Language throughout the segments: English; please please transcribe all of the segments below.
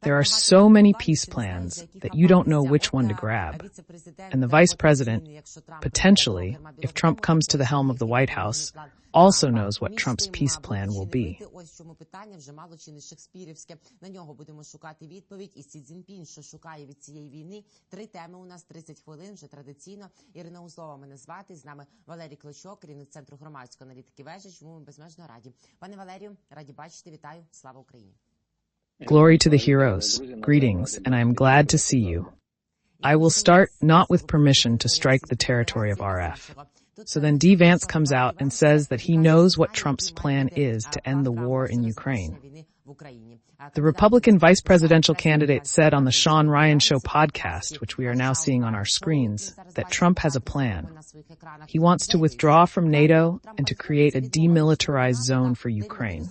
There are so many peace plans that you don't know which one to grab. And the vice president, potentially, if Trump comes to the helm of the White House, also knows what Trump's peace plan will be. На нього будемо шукати відповідь. І Сі Цзіньпін, що шукає від цієї війни. 3 теми у нас, 30 хвилин, вже традиційно. Ірина Узлова мене звати. З нами Валерій Клочок, керівник Центру громадської аналітики Vezha, чому ми безмежно раді. Пане Валерію, раді бачити, вітаю. Слава Україні. Glory to the heroes. Greetings, and I am glad to see you. I will start not with permission to strike the territory of RF. So then Vance comes out and says that he knows what Trump's plan is to end the war in Ukraine. The Republican vice presidential candidate said on the Sean Ryan Show podcast, which we are now seeing on our screens, that Trump has a plan. He wants to withdraw from NATO and to create a demilitarized zone for Ukraine.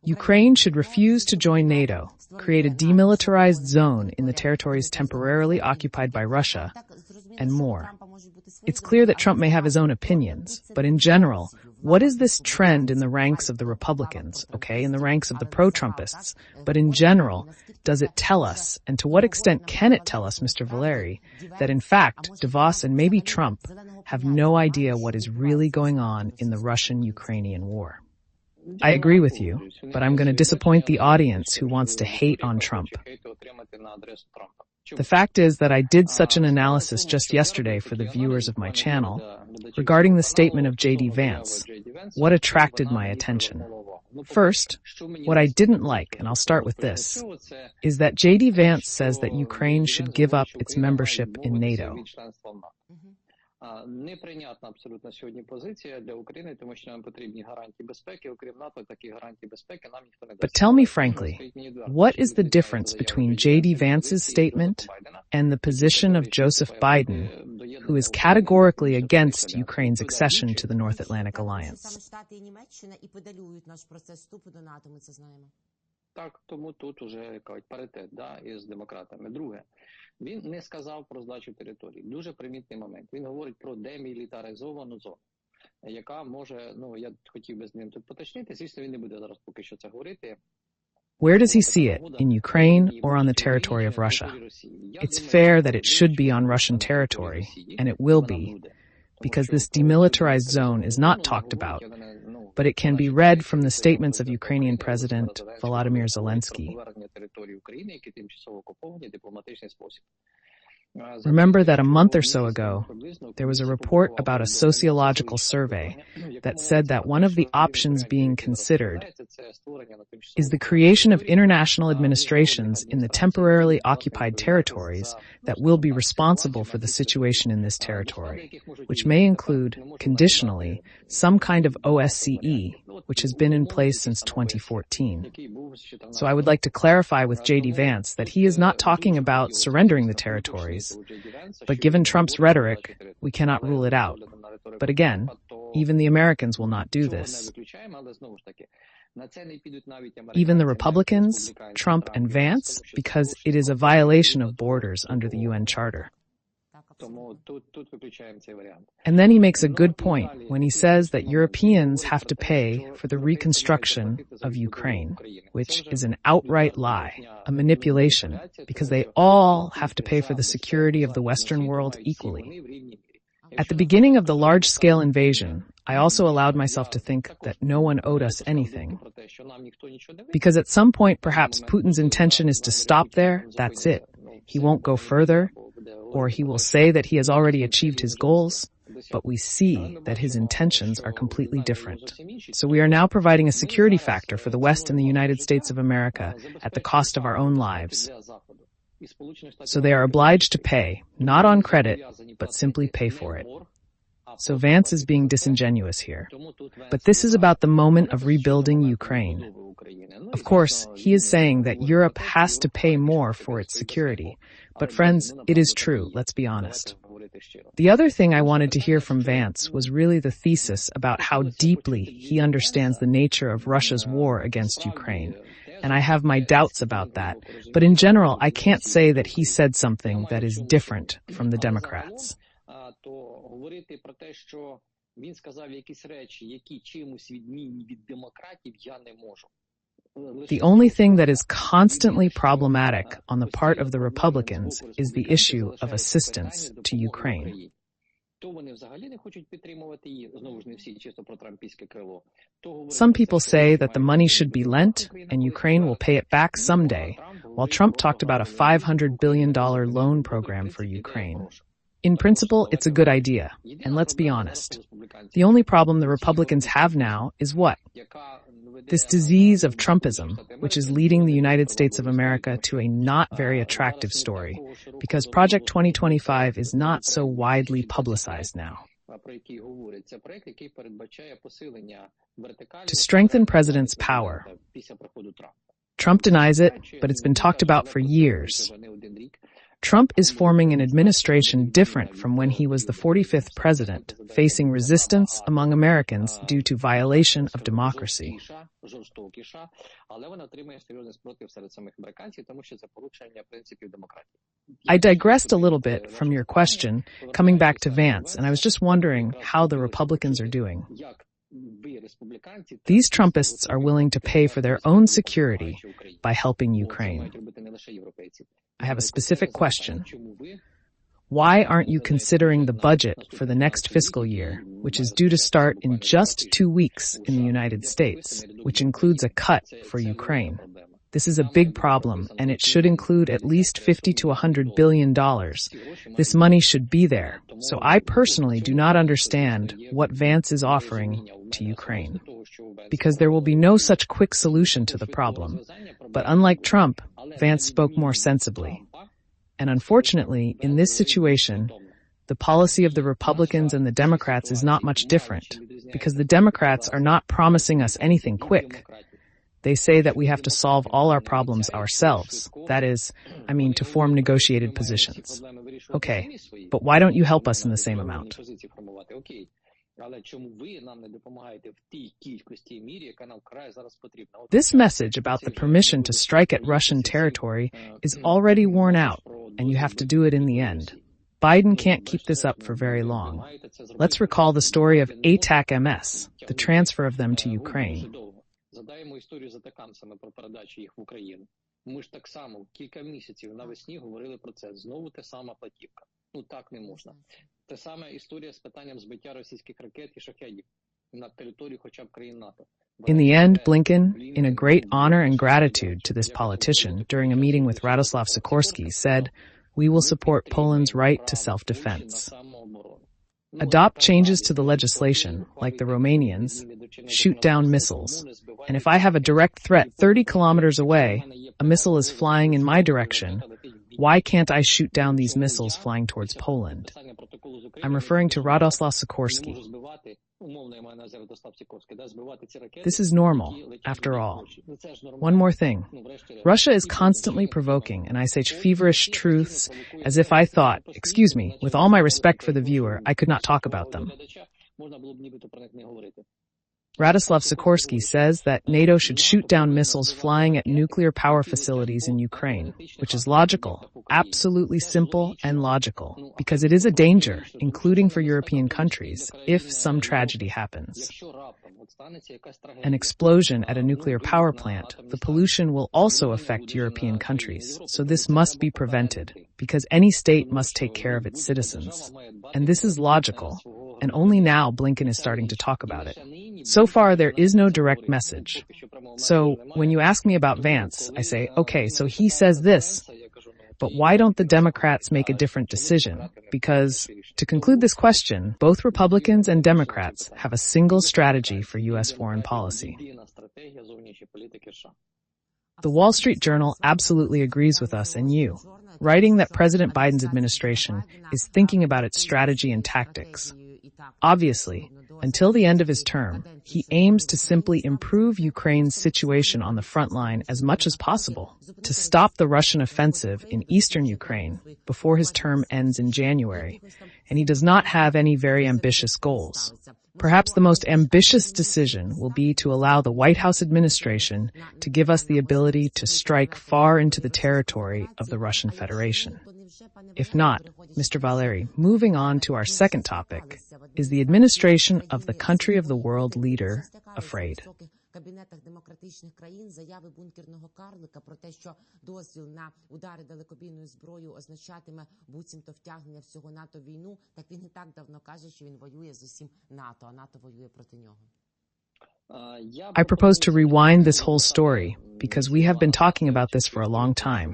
Ukraine should refuse to join NATO, create a demilitarized zone in the territories temporarily occupied by Russia, and more. It's clear that Trump may have his own opinions, but in general, what is this trend in the ranks of the Republicans, in the ranks of the pro-Trumpists? But in general, does it tell us, and to what extent can it tell us, Mr. Valeriy, that in fact, DeVos and maybe Trump have no idea what is really going on in the Russian-Ukrainian war? I agree with you, but I'm going to disappoint the audience who wants to hate on Trump. The fact is that I did such an analysis just yesterday for the viewers of my channel regarding the statement of J.D. Vance. What attracted my attention? First, what I didn't like, and I'll start with this, is that J.D. Vance says that Ukraine should give up its membership in NATO. Неприйнятна абсолютно сьогодні позиція для України, тому що нам потрібні гарантії безпеки, окрім НАТО, такі гарантії безпеки нам ніхто не дасть. But tell me frankly, what is the difference between J.D. Vance's statement and the position of Joseph Biden, who is categorically against Ukraine's accession to the North Atlantic Alliance? Так, тому тут уже кажуть паритет, із демократами. Друге, він не сказав про здачу території. Дуже примітний момент. Він говорить про демілітаризовану зону, яка може, я хотів би з ним тут поточнити, звісно, він не буде зараз поки що це говорити. Where does he see it? In Ukraine or on the territory of Russia? It's fair that it should be on Russian territory, and it will be, because this demilitarized zone is not talked about, but it can be read from the statements of Ukrainian President Volodymyr Zelensky. Remember that a month or so ago, there was a report about a sociological survey that said that one of the options being considered is the creation of international administrations in the temporarily occupied territories that will be responsible for the situation in this territory, which may include, conditionally, some kind of OSCE, which has been in place since 2014. So I would like to clarify with J.D. Vance that he is not talking about surrendering the territories, but given Trump's rhetoric, we cannot rule it out. But again, even the Americans will not do this. Even the Republicans, Trump and Vance, because it is a violation of borders under the UN Charter. And then he makes a good point when he says that Europeans have to pay for the reconstruction of Ukraine, which is an outright lie, a manipulation, because they all have to pay for the security of the Western world equally. At the beginning of the large-scale invasion, I also allowed myself to think that no one owed us anything. Because at some point, perhaps Putin's intention is to stop there, that's it. He won't go further, or he will say that he has already achieved his goals, but we see that his intentions are completely different. So we are now providing a security factor for the West and the United States of America at the cost of our own lives. So they are obliged to pay, not on credit, but simply pay for it. So Vance is being disingenuous here. But this is about the moment of rebuilding Ukraine. Of course, he is saying that Europe has to pay more for its security. But friends, it is true, let's be honest. The other thing I wanted to hear from Vance was really the thesis about how deeply he understands the nature of Russia's war against Ukraine. And I have my doubts about that. But in general, I can't say that he said something that is different from the Democrats. Він сказав якісь речі, які чимось відмінні від демократів, я не можу. The only thing that is constantly problematic on the part of the Republicans is the issue of assistance to Ukraine. Some people say that the money should be lent and Ukraine will pay it back someday, while Trump talked about a $500 billion loan program for Ukraine. In principle, it's a good idea, and let's be honest. The only problem the Republicans have now is what? This disease of Trumpism, which is leading the United States of America to a not very attractive story, because Project 2025 is not so widely publicized now. To strengthen President's power. Trump denies it, but it's been talked about for years. Trump is forming an administration different from when he was the 45th president, facing resistance among Americans due to violation of democracy. I digressed a little bit from your question, coming back to Vance, and I was just wondering how the Republicans are doing. These Trumpists are willing to pay for their own security by helping Ukraine. I have a specific question. Why aren't you considering the budget for the next fiscal year, which is due to start in just 2 weeks in the United States, which includes a cut for Ukraine? This is a big problem, and it should include at least $50 to $100 billion. This money should be there. So I personally do not understand what Vance is offering to Ukraine, because there will be no such quick solution to the problem. But unlike Trump, Vance spoke more sensibly. And unfortunately, in this situation, the policy of the Republicans and the Democrats is not much different, because the Democrats are not promising us anything quick. They say that we have to solve all our problems ourselves. That is, to form negotiated positions. Okay, but why don't you help us in the same amount? This message about the permission to strike at Russian territory is already worn out, and you have to do it in the end. Biden can't keep this up for very long. Let's recall the story of ATAC MS, the transfer of them to Ukraine. Згадаємо історію з атакамсами про передачу їх в Україну. Ми ж так само кілька місяців навесні говорили про це. Знову те сама платівка. Так не можна. Те саме історія з питанням збиття російських ракет і шахедів на території хоча б країн НАТО. In the end, Blinken, in a great honor and gratitude to this politician during a meeting with Radoslav Sikorski, said, "We will support Poland's right to self-defense. Adopt changes to the legislation, like the Romanians, shoot down missiles. And if I have a direct threat 30 kilometers away, a missile is flying in my direction, why can't I shoot down these missiles flying towards Poland?" I'm referring to Radoslav Sikorski. This is normal, after all. One more thing. Russia is constantly provoking, and I say feverish truths as if I thought, excuse me, with all my respect for the viewer, I could not talk about them. Radoslav Sikorski says that NATO should shoot down missiles flying at nuclear power facilities in Ukraine, which is logical, absolutely simple and logical, because it is a danger, including for European countries, if some tragedy happens. An explosion at a nuclear power plant, the pollution will also affect European countries, so this must be prevented, because any state must take care of its citizens. And this is logical, and only now Blinken is starting to talk about it. So far, there is no direct message. So, when you ask me about Vance, I say, okay, so he says this, but why don't the Democrats make a different decision? Because, to conclude this question, both Republicans and Democrats have a single strategy for U.S. foreign policy. The Wall Street Journal absolutely agrees with us and you, writing that President Biden's administration is thinking about its strategy and tactics. Obviously, until the end of his term, he aims to simply improve Ukraine's situation on the front line as much as possible, to stop the Russian offensive in eastern Ukraine before his term ends in January, and he does not have any very ambitious goals. Perhaps the most ambitious decision will be to allow the White House administration to give us the ability to strike far into the territory of the Russian Federation. If not, Mr. Valeriy, moving on to our second topic, is the administration of the country of the world leader afraid? кабінетах демократичних країн заяви бункерного карлика про те, що дозвіл на удари далекобійною зброєю означатиме буцімто втягнення всього НАТО в війну, так він і так давно каже, що він воює з усім НАТО, а НАТО воює проти нього. I propose to rewind this whole story because we have been talking about this for a long time.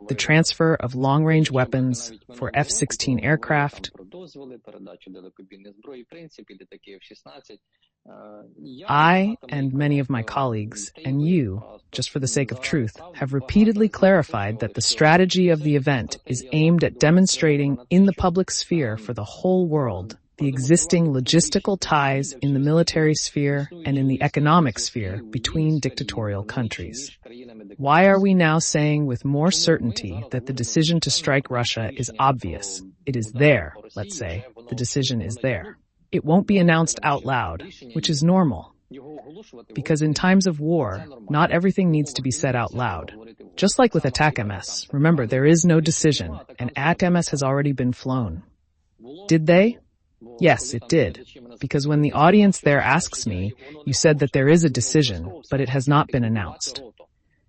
The transfer of long-range weapons for F-16 aircraft. I and many of my colleagues, and you, just for the sake of truth, have repeatedly clarified that the strategy of the event is aimed at demonstrating in the public sphere for the whole world the existing logistical ties in the military sphere and in the economic sphere between dictatorial countries. Why are we now saying with more certainty that the decision to strike Russia is obvious? It is there, let's say. The decision is there. It won't be announced out loud, which is normal. Because in times of war, not everything needs to be said out loud. Just like with Attack MS, remember there is no decision, and Attack MS has already been flown. Did they? Yes, it did. Because when the audience there asks me, you said that there is a decision, but it has not been announced.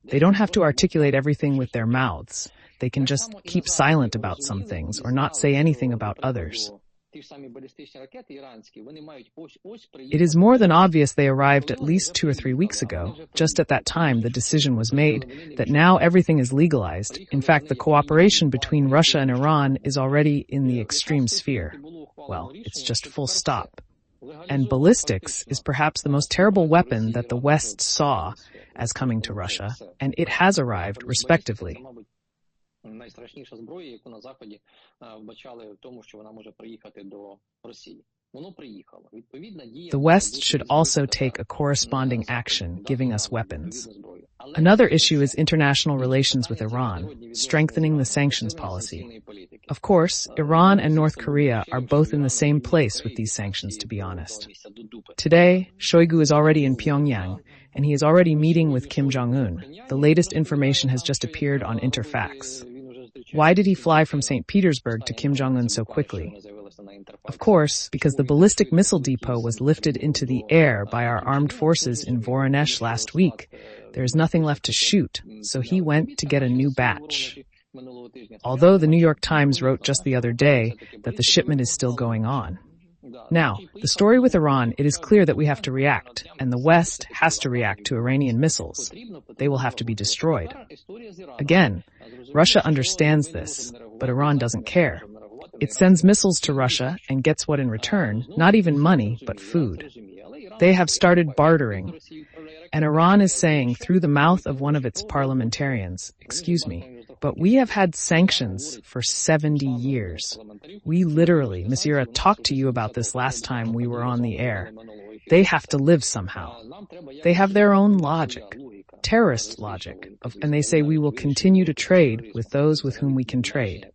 They don't have to articulate everything with their mouths. They can just keep silent about some things or not say anything about others. It is more than obvious they arrived at least 2 or 3 weeks ago. Just at that time, the decision was made that now everything is legalized. In fact, the cooperation between Russia and Iran is already in the extreme sphere. Well, it's just full stop. And ballistics is perhaps the most terrible weapon that the West saw as coming to Russia, and it has arrived respectively. Найстрашніша зброя, яку на Заході вбачали в тому, що вона може приїхати до Росії. Воно приїхало. Відповідна дія. The West should also take a corresponding action, giving us weapons. Another issue is international relations with Iran, strengthening the sanctions policy. Of course, Iran and North Korea are both in the same place with these sanctions, to be honest. Today, Shoigu is already in Pyongyang, and he is already meeting with Kim Jong Un. The latest information has just appeared on Interfax. Why did he fly from St. Petersburg to Kim Jong Un so quickly? Of course, because the ballistic missile depot was lifted into the air by our armed forces in Voronezh last week. There is nothing left to shoot, so he went to get a new batch. Although the New York Times wrote just the other day that the shipment is still going on. Now, the story with Iran, it is clear that we have to react, and the West has to react to Iranian missiles. They will have to be destroyed. Again, Russia understands this, but Iran doesn't care. It sends missiles to Russia and gets what in return, not even money, but food. They have started bartering, and Iran is saying through the mouth of one of its parliamentarians, excuse me, but we have had sanctions for 70 years. We literally, Ms. Ira, talked to you about this last time we were on the air. They have to live somehow. They have their own logic, terrorist logic, and they say we will continue to trade with those with whom we can trade.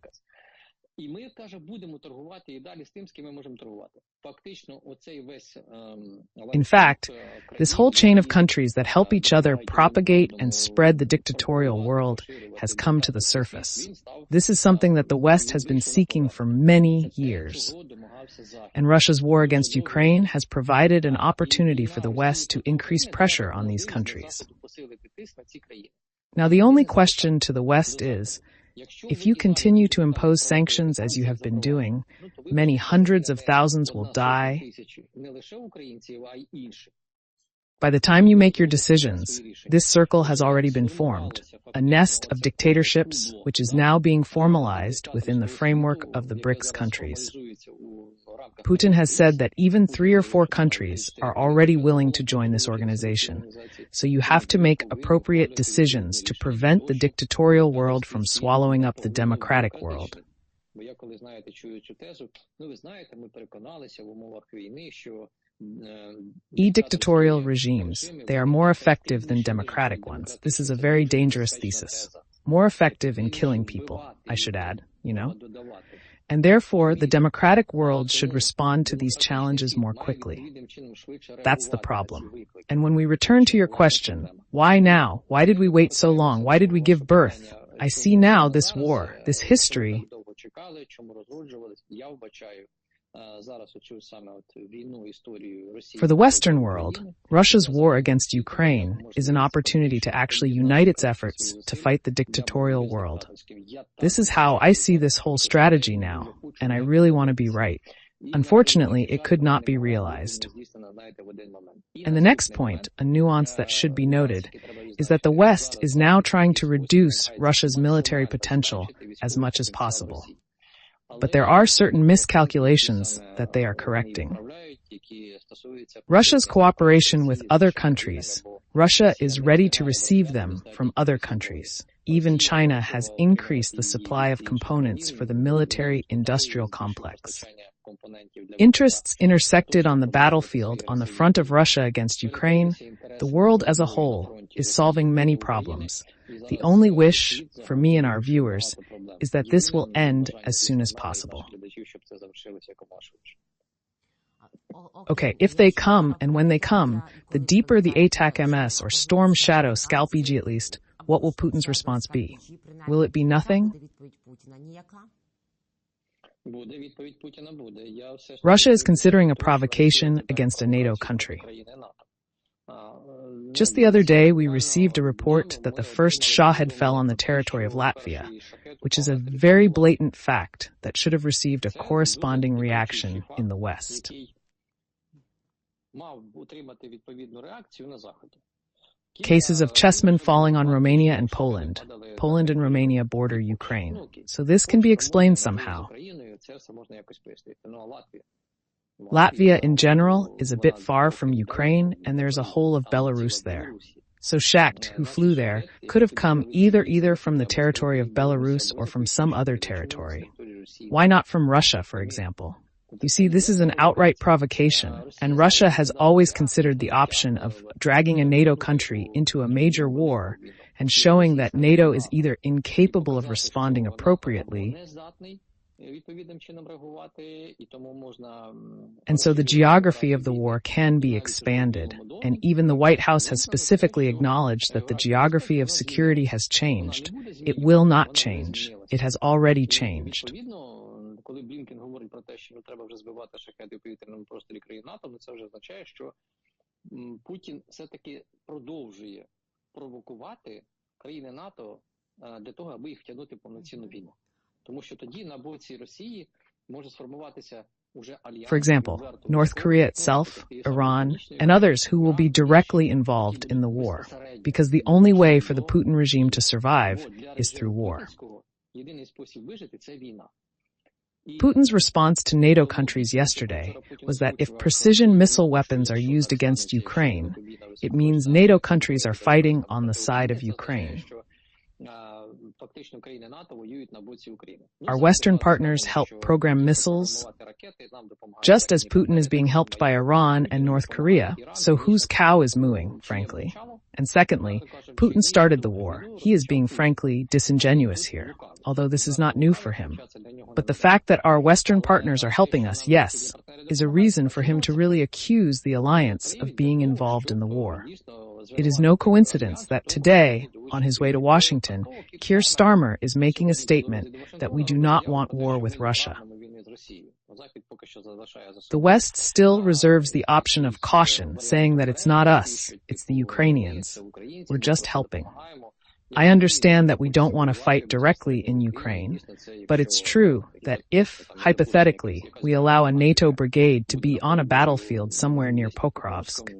І ми, каже, будемо торгувати і далі з тим, з ким ми можемо торгувати. Фактично, оцей весь... In fact, this whole chain of countries that help each other propagate and spread the dictatorial world has come to the surface. This is something that the West has been seeking for many years. And Russia's war against Ukraine has provided an opportunity for the West to increase pressure on these countries. Now, the only question to the West is, if you continue to impose sanctions as you have been doing, many hundreds of thousands will die. By the time you make your decisions, this circle has already been formed, a nest of dictatorships which is now being formalized within the framework of the BRICS countries. Putin has said that even 3 or 4 countries are already willing to join this organization, so you have to make appropriate decisions to prevent the dictatorial world from swallowing up the democratic world. E-dictatorial regimes, they are more effective than democratic ones. This is a very dangerous thesis. More effective in killing people, I should add, you know? And therefore, the democratic world should respond to these challenges more quickly. That's the problem. And when we return to your question, why now? Why did we wait so long? Why did we give birth? I see now this war, this history. For the Western world, Russia's war against Ukraine is an opportunity to actually unite its efforts to fight the dictatorial world. This is how I see this whole strategy now, and I really want to be right. Unfortunately, it could not be realized. And the next point, a nuance that should be noted, is that the West is now trying to reduce Russia's military potential as much as possible. But there are certain miscalculations that they are correcting. Russia's cooperation with other countries. Russia is ready to receive them from other countries. Even China has increased the supply of components for the military-industrial complex. Interests intersected on the battlefield on the front of Russia against Ukraine, the world as a whole is solving many problems. The only wish, for me and our viewers, is that this will end as soon as possible. Okay, if they come, and when they come, the deeper the ATAC-MS or Storm Shadow Scalp EG at least, what will Putin's response be? Will it be nothing? Russia is considering a provocation against a NATO country. Just the other day, we received a report that the first Shahed fell on the territory of Latvia, which is a very blatant fact that should have received a corresponding reaction in the West. Cases of chessmen falling on Romania and Poland. Poland and Romania border Ukraine. So this can be explained somehow. Latvia in general is a bit far from Ukraine, and there's a whole of Belarus there. So Shahed, who flew there, could have come either from the territory of Belarus or from some other territory. Why not from Russia, for example? You see, this is an outright provocation, and Russia has always considered the option of dragging a NATO country into a major war and showing that NATO is either incapable of responding appropriately, and so the geography of the war can be expanded, and even the White House has specifically acknowledged that the geography of security has changed. It will not change. It has already changed. Коли Блінкен говорить про те, що треба вже збивати шахеди у повітряному просторі країн НАТО, це вже означає, що Путін все-таки продовжує провокувати країни НАТО для того, аби їх втягнути в повноцінну війну. Тому що тоді на боці Росії може сформуватися уже альянс. For example, North Korea itself, Iran, and others who will be directly involved in the war, because the only way for the Putin regime to survive is through war. Єдиний спосіб вижити – це війна. Putin's response to NATO countries yesterday was that if precision missile weapons are used against Ukraine, it means NATO countries are fighting on the side of Ukraine. Our Western partners help program missiles, just as Putin is being helped by Iran and North Korea, so whose cow is mooing, frankly? And secondly, Putin started the war. He is being frankly disingenuous here, although this is not new for him. But the fact that our Western partners are helping us, yes, is a reason for him to really accuse the alliance of being involved in the war. It is no coincidence that today, on his way to Washington, Keir Starmer is making a statement that we do not want war with Russia. The West still reserves the option of caution, saying that it's not us, it's the Ukrainians. We're just helping. I understand that we don't want to fight directly in Ukraine, but it's true that if, hypothetically, we allow a NATO brigade to be on a battlefield somewhere near Pokrovsk,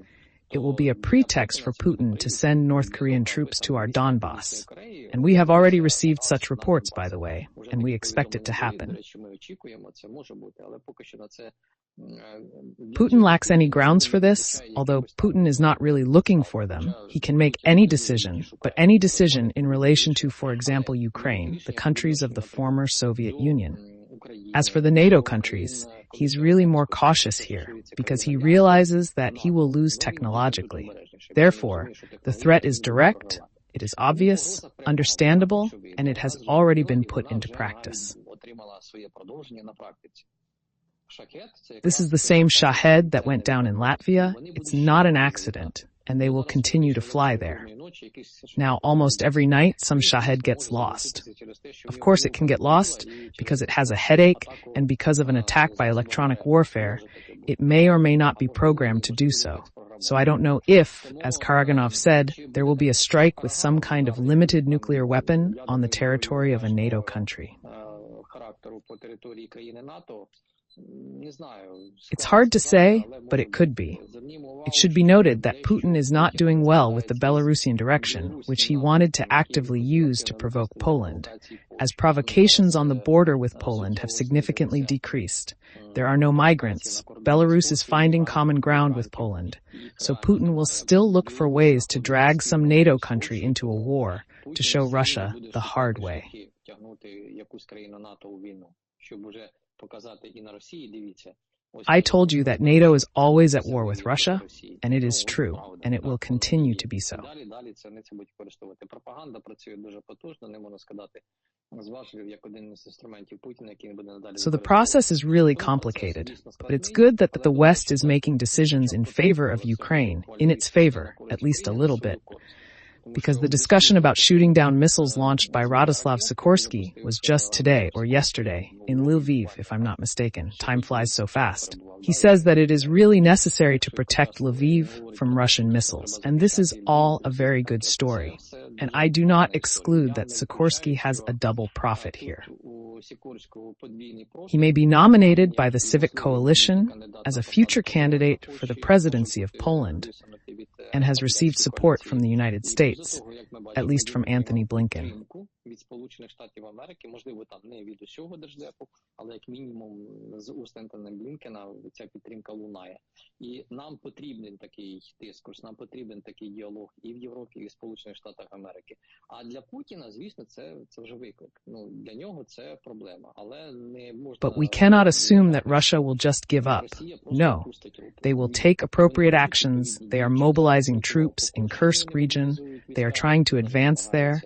it will be a pretext for Putin to send North Korean troops to our Donbass. And we have already received such reports, by the way, and we expect it to happen. Putin lacks any grounds for this, although Putin is not really looking for them. He can make any decision, but any decision in relation to, for example, Ukraine, the countries of the former Soviet Union. As for the NATO countries, he's really more cautious here, because he realizes that he will lose technologically. Therefore, the threat is direct, it is obvious, understandable, and it has already been put into practice. This is the same Shahed that went down in Latvia. It's not an accident, and they will continue to fly there. Now, almost every night, some Shahed gets lost. Of course, it can get lost because it has a headache, and because of an attack by electronic warfare, it may or may not be programmed to do so. So I don't know if, as Karaganov said, there will be a strike with some kind of limited nuclear weapon on the territory of a NATO country. It's hard to say, but it could be. It should be noted that Putin is not doing well with the Belarusian direction, which he wanted to actively use to provoke Poland, as provocations on the border with Poland have significantly decreased. There are no migrants. Belarus is finding common ground with Poland. So Putin will still look for ways to drag some NATO country into a war to show Russia the hard way. I told you that NATO is always at war with Russia, and it is true, and it will continue to be so. So the process is really complicated, but it's good that the West is making decisions in favor of Ukraine, in its favor, at least a little bit. Because the discussion about shooting down missiles launched by Radoslav Sikorsky was just today or yesterday in Lviv, if I'm not mistaken. Time flies so fast. He says that it is really necessary to protect Lviv from Russian missiles, and this is all a very good story. And I do not exclude that Sikorsky has a double profit here. He may be nominated by the Civic Coalition as a future candidate for the presidency of Poland, and has received support from the United States, at least from Anthony Blinken. But we cannot assume that Russia will just give up. No, they will take appropriate actions. They are mobilizing troops in Kursk region. They are trying to advance there.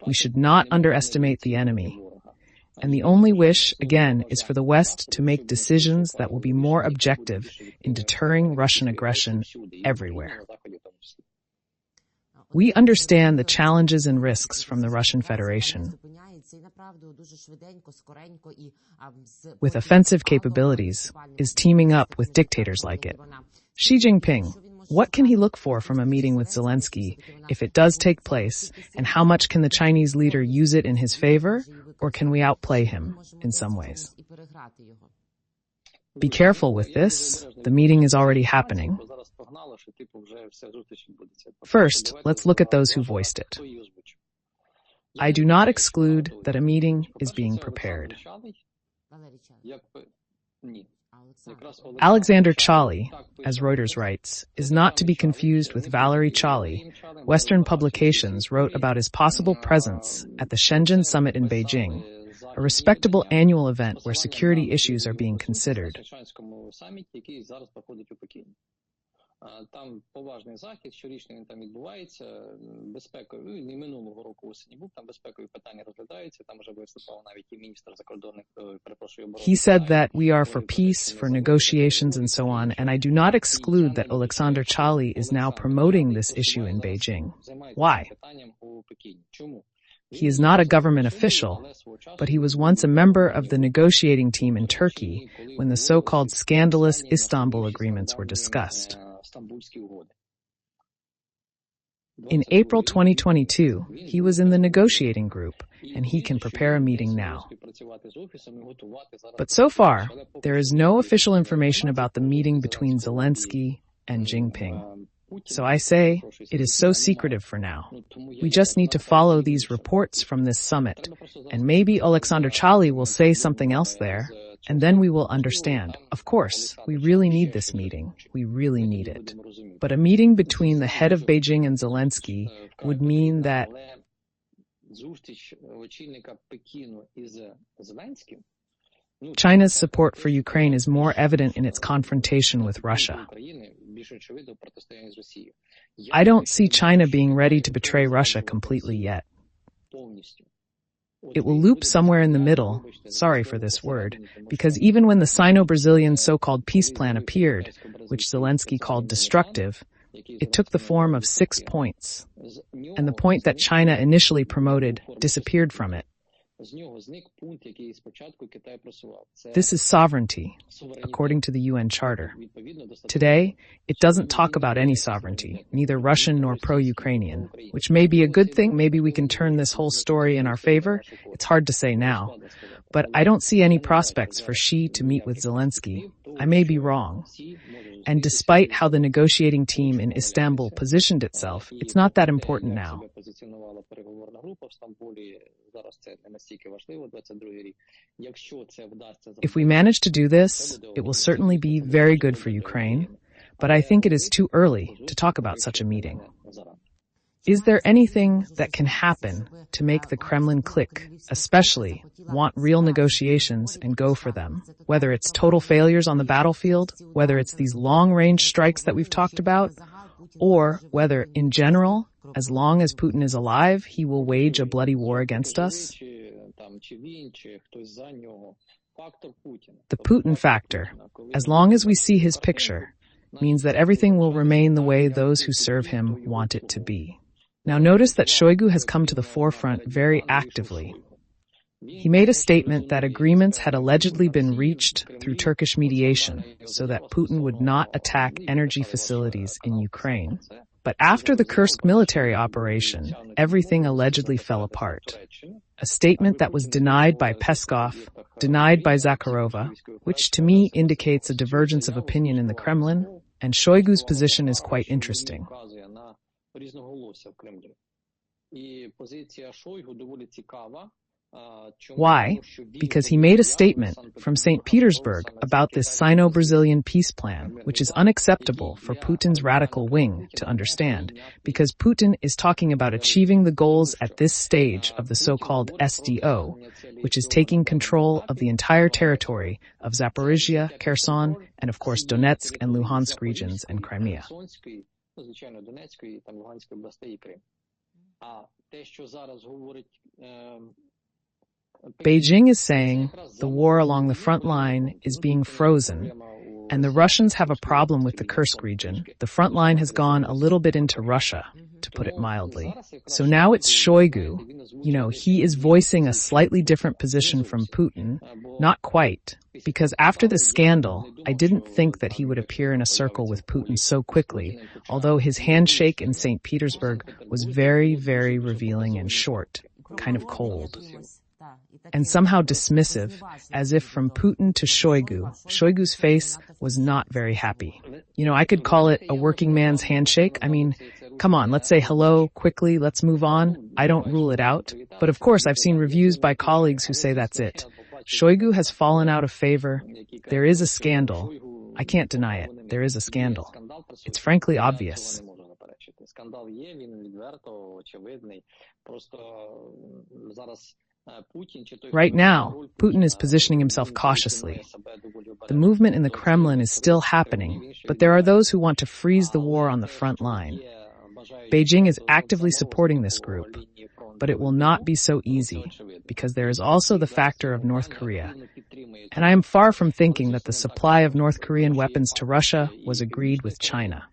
We should not underestimate the enemy. And the only wish, again, is for the West to make decisions that will be more objective in deterring Russian aggression everywhere. We understand the challenges and risks from the Russian Federation. With offensive capabilities, is teaming up with dictators like it. Xi Jinping, what can he look for from a meeting with Zelensky if it does take place, and how much can the Chinese leader use it in his favor, or can we outplay him in some ways? Be careful with this. The meeting is already happening. First, let's look at those who voiced it. I do not exclude that a meeting is being prepared. Alexander Chali, as Reuters writes, is not to be confused with Valeriy Chali. Western publications wrote about his possible presence at the Shenzhen summit in Beijing, a respectable annual event where security issues are being considered. He said that we are for peace, for negotiations and so on, and I do not exclude that Alexander Chali is now promoting this issue in Beijing. Why? He is not a government official, but he was once a member of the negotiating team in Turkey when the so-called scandalous Istanbul agreements were discussed. In April 2022, he was in the negotiating group, and he can prepare a meeting now. But so far, there is no official information about the meeting between Zelensky and Jinping. So I say, it is so secretive for now. We just need to follow these reports from this summit, and maybe Alexander Chali will say something else there, and then we will understand. Of course, we really need this meeting. We really need it. But a meeting between the head of Beijing and Zelensky would mean that China's support for Ukraine is more evident in its confrontation with Russia. I don't see China being ready to betray Russia completely yet. It will loop somewhere in the middle, sorry for this word, because even when the Sino-Brazilian so-called peace plan appeared, which Zelensky called destructive, It took the form of 6 points, and the point that China initially promoted disappeared from it. This is sovereignty, according to the UN Charter. Today, it doesn't talk about any sovereignty, neither Russian nor pro-Ukrainian, which may be a good thing. Maybe we can turn this whole story in our favor. It's hard to say now. But I don't see any prospects for Xi to meet with Zelensky. I may be wrong. And despite how the negotiating team in Istanbul positioned itself, it's not that important now. If we manage to do this, it will certainly be very good for Ukraine, but I think it is too early to talk about such a meeting. Is there anything that can happen to make the Kremlin click, especially want real negotiations and go for them? Whether it's total failures on the battlefield, whether it's these long-range strikes that we've talked about, or whether, in general, as long as Putin is alive, he will wage a bloody war against us? The Putin factor, as long as we see his picture, means that everything will remain the way those who serve him want it to be. Now notice that Shoigu has come to the forefront very actively. He made a statement that agreements had allegedly been reached through Turkish mediation so that Putin would not attack energy facilities in Ukraine. But after the Kursk military operation, everything allegedly fell apart. A statement that was denied by Peskov, denied by Zakharova, which to me indicates a divergence of opinion in the Kremlin, and Shoigu's position is quite interesting. Why? Because he made a statement from St. Petersburg about this Sino-Brazilian peace plan, which is unacceptable for Putin's radical wing to understand, because Putin is talking about achieving the goals at this stage of the so-called SDO, which is taking control of the entire territory of Zaporizhia, Kherson, and of course Donetsk and Luhansk regions and Crimea. Beijing is saying the war along the front line is being frozen, and the Russians have a problem with the Kursk region. The front line has gone a little bit into Russia, to put it mildly. So now it's Shoigu. He is voicing a slightly different position from Putin. Not quite, because after the scandal, I didn't think that he would appear in a circle with Putin so quickly, although his handshake in St. Petersburg was very, very revealing and short, kind of cold. And somehow dismissive, as if from Putin to Shoigu. Shoigu's face was not very happy. I could call it a working man's handshake. I mean, come on, let's say hello, quickly, let's move on. I don't rule it out. But of course, I've seen reviews by colleagues who say that's it. Shoigu has fallen out of favor. There is a scandal. I can't deny it. There is a scandal. It's frankly obvious. Right now, Putin is positioning himself cautiously. The movement in the Kremlin is still happening, but there are those who want to freeze the war on the front line. Beijing is actively supporting this group, but it will not be so easy, because there is also the factor of North Korea. And I am far from thinking that the supply of North Korean weapons to Russia was agreed with China.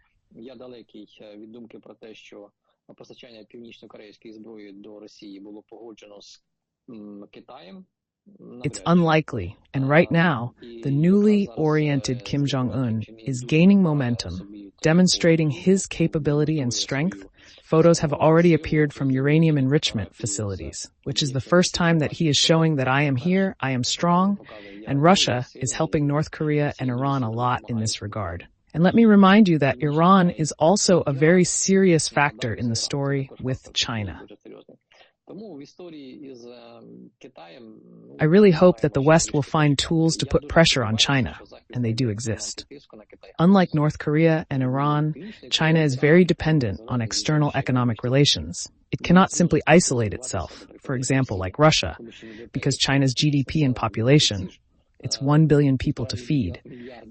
It's unlikely, and right now, the newly oriented Kim Jong Un is gaining momentum, demonstrating his capability and strength. Photos have already appeared from uranium enrichment facilities, which is the first time that he is showing that I am here, I am strong, and Russia is helping North Korea and Iran a lot in this regard. And let me remind you that Iran is also a very serious factor in the story with China. I really hope that the West will find tools to put pressure on China, and they do exist. Unlike North Korea and Iran, China is very dependent on external economic relations. It cannot simply isolate itself, for example, like Russia, because China's GDP and population, it's 1 billion people to feed,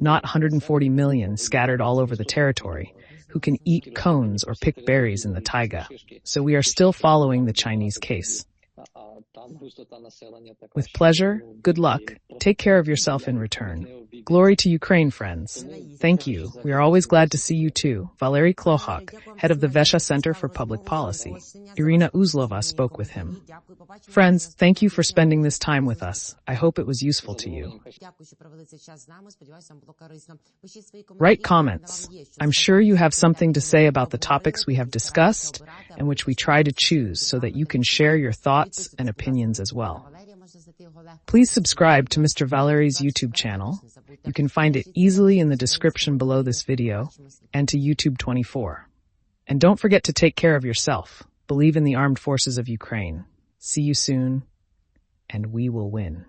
not 140 million scattered all over the territory, who can eat cones or pick berries in the taiga. So we are still following the Chinese case. густота населення така. With pleasure, good luck. Take care of yourself in return. Glory to Ukraine, friends. Thank you. We are always glad to see you too. Valeriy Klochok, head of the Vezha Center for Public Policy. Irina Uzlova spoke with him. Friends, thank you for spending this time with us. I hope it was useful to you. Write comments. I'm sure you have something to say about the topics we have discussed and which we try to choose so that you can share your thoughts and opinions as well. Please subscribe to Mr. Valeri's YouTube channel. You can find it easily in the description below this video and to YouTube 24. And don't forget to take care of yourself. Believe in the armed forces of Ukraine. See you soon, and we will win.